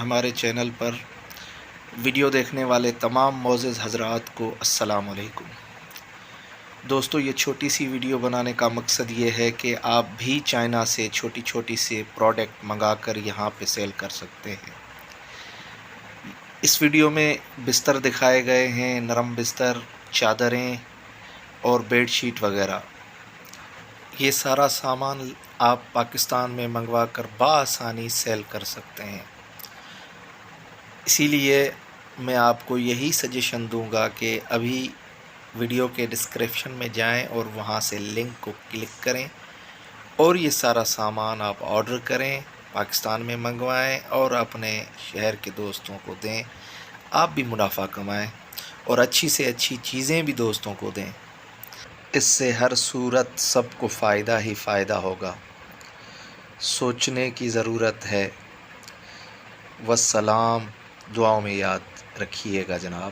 ہمارے چینل پر ویڈیو دیکھنے والے تمام معزز حضرات کو السلام علیکم۔ دوستو، یہ چھوٹی سی ویڈیو بنانے کا مقصد یہ ہے کہ آپ بھی چائنا سے چھوٹی چھوٹی سے پروڈکٹ منگا کر یہاں پہ سیل کر سکتے ہیں۔ اس ویڈیو میں بستر دکھائے گئے ہیں، نرم بستر، چادریں اور بیڈ شیٹ وغیرہ۔ یہ سارا سامان آپ پاکستان میں منگوا کر بآسانی سیل کر سکتے ہیں۔ اسی لیے میں آپ کو یہی سجیشن دوں گا کہ ابھی ویڈیو کے ڈسکرپشن میں جائیں اور وہاں سے لنک کو کلک کریں اور یہ سارا سامان آپ آرڈر کریں، پاکستان میں منگوائیں اور اپنے شہر کے دوستوں کو دیں۔ آپ بھی منافع کمائیں اور اچھی سے اچھی چیزیں بھی دوستوں کو دیں۔ اس سے ہر صورت سب کو فائدہ ہی فائدہ ہوگا۔ سوچنے کی ضرورت ہے۔ والسلام، دعاؤں میں یاد رکھیے گا جناب۔